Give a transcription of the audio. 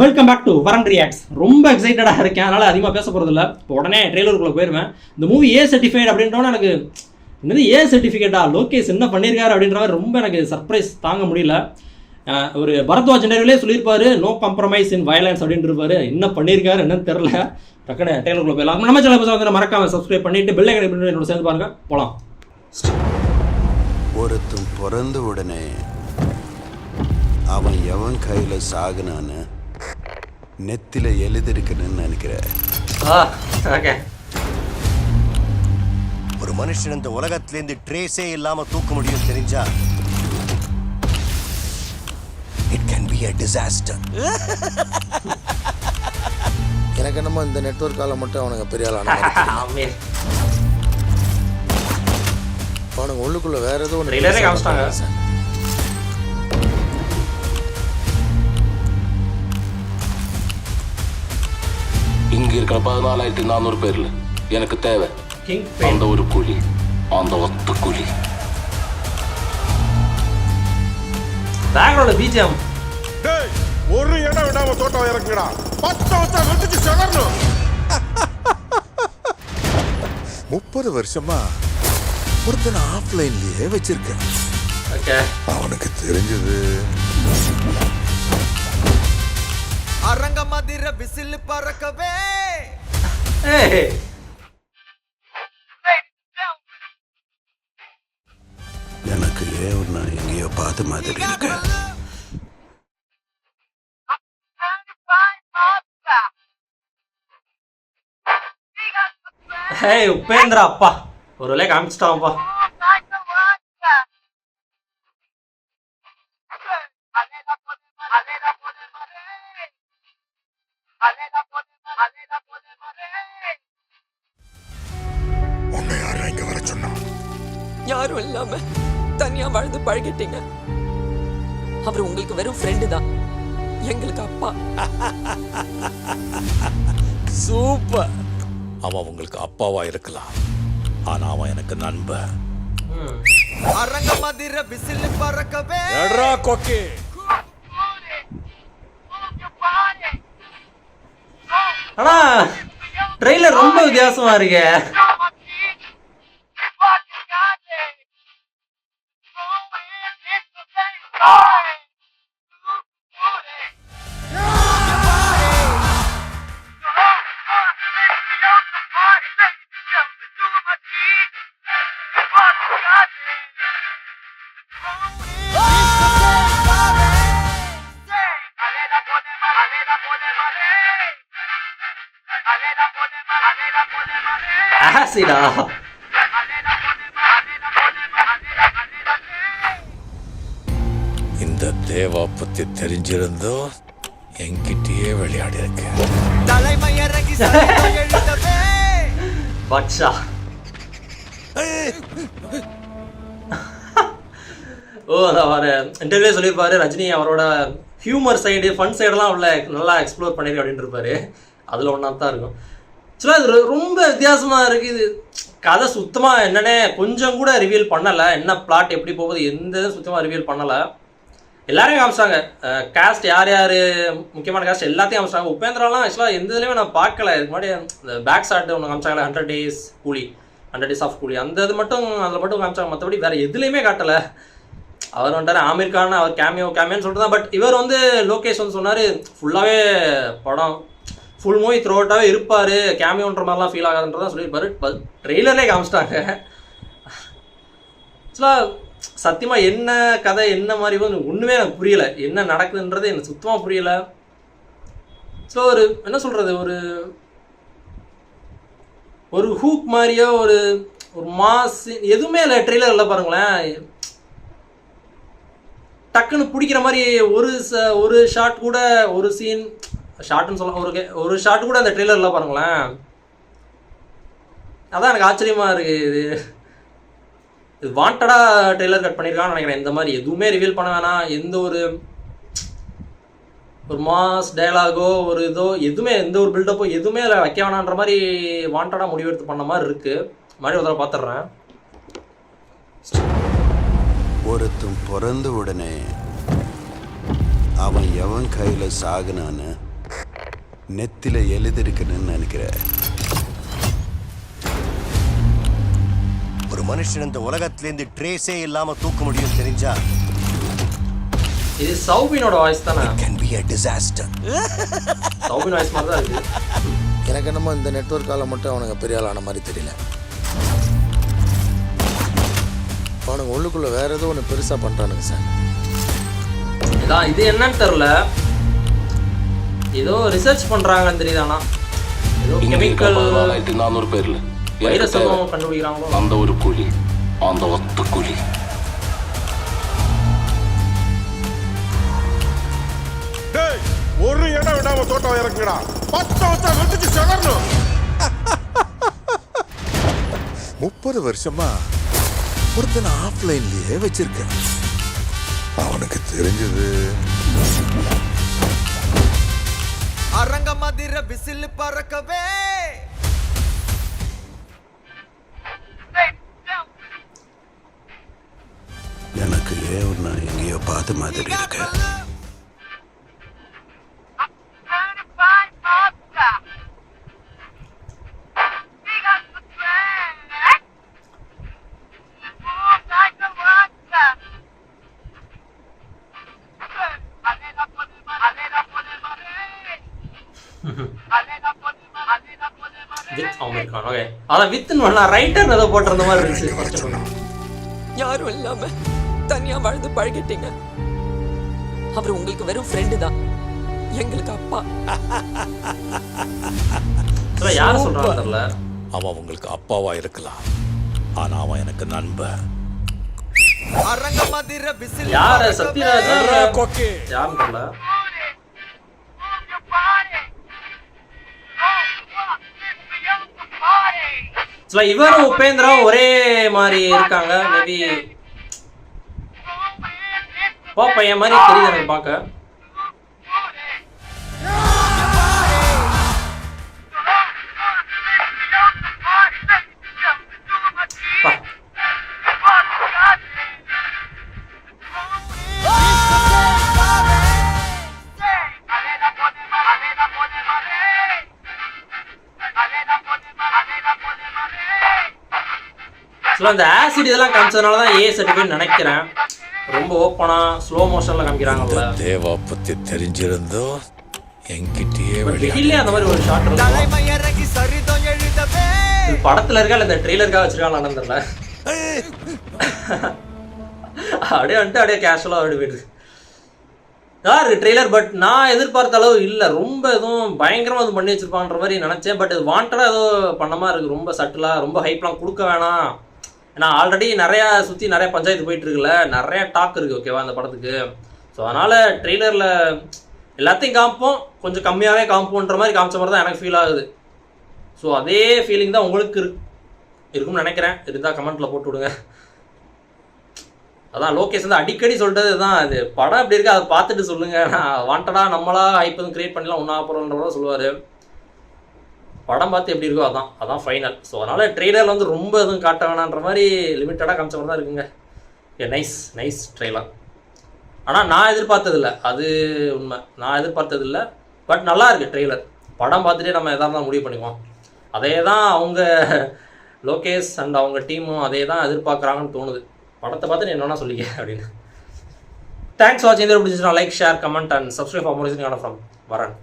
Welcome back to வரன் reacts. ரொம்ப எக்ஸைட்டடாக இருக்கேன், அதனால் அதிகமாக பேச போகிறதில்ல. இப்போ உடனே ட்ரெய்லருக்குள்ளே போயிடுவேன். இந்த மூவி ஏ சர்டிஃபைட் அப்படின்றவன எனக்கு என்னது ஏ சர்டிஃபிகேட்டா, லோகேஷ் என்ன பண்ணியிருக்காரு அப்படின்ற மாதிரி ரொம்ப எனக்கு சர்ப்ரைஸ் தாங்க முடியல. ஒரு பரத்வாஜ் இன்டர்வியூலே சொல்லியிருப்பாரு, நோ காம்ப்ரமைஸ் இன் வயலன்ஸ் அப்படின்ட்டு இருப்பாரு. என்ன பண்ணியிருக்காரு என்னன்னு தெரில. டக்குனு ட்ரெய்லருக்குள்ளே போயிடலாம். நம்ம சேனல் வந்து மறக்காம சப்ஸ்கிரைப் பண்ணிட்டு பெல் ஐக்கன் என்னோட சேர்ந்து பாருங்க. போகலாம். ஒருத்தன் பிறந்த உடனே அவன் எவன் கையில் சாகுனான்னு நெத்தில எழுதிருக்குன்னு நினைக்கிறேன். ஒரு மனுஷன் இந்த உலகத்திலேருந்து ட்ரேஸே இல்லாம தூக்க முடியும் தெரிஞ்சா it can be a disaster. எனக்கு என்னமோ இந்த நெட்வொர்க்கால மட்டும் அவனுங்க பெரிய ஆளான அவனுங்க உள்ளுக்குள்ள வேற ஏதோ ஒன்று. இங்க இருக்கிற 14,400 பேர்ல எனக்கு தேவை அந்த ஒரு குழி, அந்த ஒத்த குழி. பேக்ரவுண்ட்ல பிஜிஎம். டேய், ஒரு இடம் விடாம தோட்டம் இறக்குங்கடா. பச்சை வச்சா வெட்டிச்சு செதறணும். 30 வருஷமா ஒருத்தனை ஆஃப்லைன்லயே வச்சிருக்கேன். அவனுக்கு தெரிஞ்சது அரங்க மதிர விசில் பறக்கவே. எனக்கு ஏன்னா எங்கேயோ பார்த்த மாதிரி இருக்கு. உபேந்திரா அப்பா ஒரு வேலை காமிச்சிட்டான்ப்பா. உன்னை யாரும் இங்க வர சொன்னா? யாரும் இல்லாம தனியா வாழ்ந்து பழகிட்டீங்க. அவர் உங்களுக்கு வெறும் ஃப்ரெண்டு தான், எங்களுக்கு அப்பா. சூப்பர். அவன் உங்களுக்கு அப்பாவா இருக்கலாம், ஆனா அவன் எனக்கு நண்பன். அரங்க மதிர விசில் பறக்கவே. எட்ரா கொக்கி. ஆனா ட்ரெய்லர் ரொம்ப வித்தியாசமா இருக்கு. ஆசிடா. இந்த தேவா பத்தி தெரிஞ்சிருந்தோ என்கிட்டயே விளையாடி இருக்கு. தலைமை இறங்கி எழுதவே. பட்சா. அவர் இன்டர்வியூ சொல்லியிருப்பாரு, ரஜினி அவரோட ஹியூமர் சைடு ஃபன் சைடெல்லாம் உள்ள நல்லா எக்ஸ்ப்ளோர் பண்ணிருக்கு அப்படின்னு இருப்பாரு. அதில் ஒன்றா தான் இருக்கும். ஆக்சுவலாக இது ரொம்ப வித்தியாசமாக இருக்குது. இது கதை சுத்தமாக என்னென்ன கொஞ்சம் கூட ரிவீல் பண்ணலை. என்ன பிளாட் எப்படி போகுது எந்த சுத்தமாக ரிவீல் பண்ணலை. எல்லாரையும் காமிச்சாங்க. காஸ்ட் யார் யார் முக்கியமான காஸ்ட் எல்லாத்தையும் காமிச்சாங்க. உபேந்திராலாம் ஆக்சுவலாக எந்த இதுலேயுமே நான் பார்க்கல. இதுக்கு முன்னாடி இந்த பேக் ஷாட் ஒன்று காமிச்சாங்களே, 100 days கூலி, 100 days ஆஃப் கூலி, அந்த இது மட்டும் அதில் மட்டும் காமிச்சாங்க. மற்றபடி வேறு எதுலேயுமே காட்டலை. அவர் வந்துட்டார் ஆமீர் கான், அவர் கேமியோன்னு சொல்லிட்டு தான். பட் இவர் வந்து லோகேஷ் வந்து சொன்னார், ஃபுல்லாகவே படம் ஃபுல் மூவி த்ரூ அவுட்டாகவே இருப்பார், கேமியோன்ற மாதிரிலாம் ஃபீல் ஆகாதுன்றதான் சொல்லியிருப்பாரு. ட்ரெய்லர்லேயே காமிச்சிட்டாங்க. ஆக்சுவலாக சத்தியமாக என்ன கதை என்ன மாதிரி ஒன்றுமே எனக்கு புரியலை. என்ன நடக்குதுன்றது எனக்கு சுத்தமாக புரியலை. ஸோ ஒரு என்ன சொல்கிறது, ஒரு ஹூக் மாதிரியோ ஒரு மாஸ் எதுவுமே இல்லை ட்ரெய்லரில். பாருங்களேன், டக்குன்னு பிடிக்கிற மாதிரி ஒரு ஷாட் கூட, ஒரு சீன் ஷார்ட்னு சொல்லலாம், ஒரு ஷாட் கூட அந்த ட்ரெய்லரில் பாருங்களேன். அதான் எனக்கு ஆச்சரியமாக இருக்குது. இது வாண்டடாக ட்ரெய்லர் கட் பண்ணியிருக்கான்னு நினைக்கிறேன். இந்த மாதிரி எதுவுமே ரிவீல் பண்ண வேணாம். எந்த ஒரு மாஸ் டயலாகோ ஒரு இதோ எதுவுமே, எந்த ஒரு பில்டப்போ எதுவுமே அதில் வைக்க வேணான்ற மாதிரி வாண்டடாக முடிவெடுத்து பண்ண மாதிரி இருக்குது. மாதிரி ஒரு தடவை பார்த்துட்றேன். ஒருத்தன் பிறந்த உடனே அவன் எவன் கையில் சாகுனான்னு நெத்தில எழுதிருக்குன்னு நினைக்கிறேன். ஒரு மனுஷன் இந்த உலகத்திலேருந்து ட்ரேஸே இல்லாம தூக்க முடியும் தெரிஞ்சா இது சௌபினோட வாய்ஸ் தானே? Can be a disaster. Soubin voice மாதிரி தான் இருக்கு. எனக்கு என்னமோ இந்த நெட்வொர்க்கால மட்டும் அவனுங்க பெரிய ஆளான மாதிரி தெரியல. அவனுங்க உள்ளுக்குள்ள வேற ஏதோ ஒன்று பெருசா பண்றானுங்க சார். இதான் இது என்னன்னு தெரியல. ஏதோ ரிசர்ச் பண்றாங்கன்னு தெரியுதானா? ஏதோ இங்க இருக்க கெமிக்கல் 1400 பேர்ல எனக்கு வைரஸ் தேவை கண்டுபிடிக்கிறாங்களோ. அந்த ஒரு குழி, அந்த ஒத்த குழி. டேய், ஒரு இடம் விடாம தோட்டம் இறக்குங்கடா. 10 வச்சா வெட்டிச்சு செதறணும். 30 வருஷமா ஒருத்தனை ஆஃப்லைன்லயே வச்சிருக்கேன். அவனுக்கு தெரிஞ்சது அரங்க மதிர விசில் பறக்கவே. எனக்கு ஏன்னா எங்கேயோ பார்த்த மாதிரி இருக்கு. With American. ஓகே, அதான் வித்னு வரல, ரைட்டர் ஏதோ போட்டிருந்த மாதிரி இருந்துச்சு. யாரும் இல்லாம தனியா வாழ்ந்து பழகிட்டீங்க. அவர் உங்களுக்கு வெறும் ஃப்ரெண்டு தான், எங்களுக்கு அப்பா. யார சொல்றாங்க தெரியல. அவன் உங்களுக்கு அப்பாவா இருக்கலாம், ஆனா அவன் எனக்கு நண்பன். அரங்க மதிர விசில் யார சத்யராஜ் கொக்கே யாருன்னு தெரியல. இவரும் உபேந்திராவும் ஒரே மாதிரி இருக்காங்க. மேபி பையன் மாதிரி தெரியுது எனக்கு பார்க்க. அந்த ஆசிட் இதெல்லாம் காமிச்சதுனால தான் ஏ சர்டிஃபிகேட் நினைக்கிறேன். ரொம்ப ஓப்பனா ஸ்லோ மோஷன்ல காமிக்கிறாங்கல்ல. தேவா பத்தி தெரிஞ்சிருந்தோ என்கிட்டயே வெயிலே அந்த மாதிரி ஒரு ஷாட் இருக்கும். தலைமை இறங்கி சரிதம் எழுதவே. இது படத்துல இருக்கா இல்ல இந்த ட்ரெய்லருக்காக வச்சிருக்காங்களான்னு தெரியல. அப்படியே வந்துட்டு அப்படியே கேஷுவலா அப்படி போயிடுது. யார் ட்ரெய்லர், பட் நான் எதிர்பார்த்த அளவு இல்லை. ரொம்ப எதுவும் பயங்கரமாக இது பண்ணி வச்சிருப்பான்ற மாதிரி நினச்சேன். பட் இது வாண்டடாக ஏதோ பண்ண மாதிரி இருக்குது. ரொம்ப சட்டிலாக ரொம்ப ஹைப்லாம் கொடுக்க வேணாம். ஏன்னா ஆல்ரெடி நிறையா சுற்றி நிறைய பஞ்சாயத்து போயிட்டு இருக்குல்ல, நிறையா டாக் இருக்குது ஓகேவா அந்த படத்துக்கு. ஸோ அதனால் ட்ரெய்லரில் எல்லாத்தையும் காமிப்போம், கொஞ்சம் கம்மியாகவே காமிப்போன்ற மாதிரி காமிச்ச மாதிரி தான் எனக்கு ஃபீல் ஆகுது. ஸோ அதே ஃபீலிங் தான் உங்களுக்கு இருக்கும்னு நினைக்கிறேன். இருந்தால் கமெண்ட்டில் போட்டு விடுங்க. அதான் லோகேஷ் வந்து அடிக்கடி சொல்லிட்டது தான், இது படம் எப்படி இருக்குது அதை பார்த்துட்டு சொல்லுங்கள். நான் வாண்டடாக நம்மளா ஹைப் எதுவும் க்ரியேட் பண்ணலாம் ஒன்றா போகிறோன்றத சொல்லுவார். படம் பார்த்து எப்படி இருக்கோ அதான் ஃபைனல். ஸோ அதனால் ட்ரெய்லரில் வந்து ரொம்ப எதுவும் காட்ட வேணான்ற மாதிரி லிமிட்டடாக காமிச்ச மாதிரி தான் இருக்குங்க. Nice trailer. ஆனால் நான் எதிர்பார்த்ததில்லை, அது உண்மை. நான் எதிர்பார்த்ததில்லை, பட் நல்லா இருக்குது ட்ரெய்லர். படம் பார்த்துட்டே நம்ம எதாக இருந்தால் முடிவு பண்ணிக்குவோம். அதே தான் அவங்க லோகேஷ் அண்ட் அவங்க டீமும் அதே தான் எதிர்பார்க்குறாங்கன்னு தோணுது. படத்தை பார்த்து நீ என்னன்னா சொல்லிக்க அப்படின்னு. தேங்க்ஸ் வாட்சிங். இந்த பிடிச்சிச்சுன்னா like, share, comment and subscribe for more from வரன்.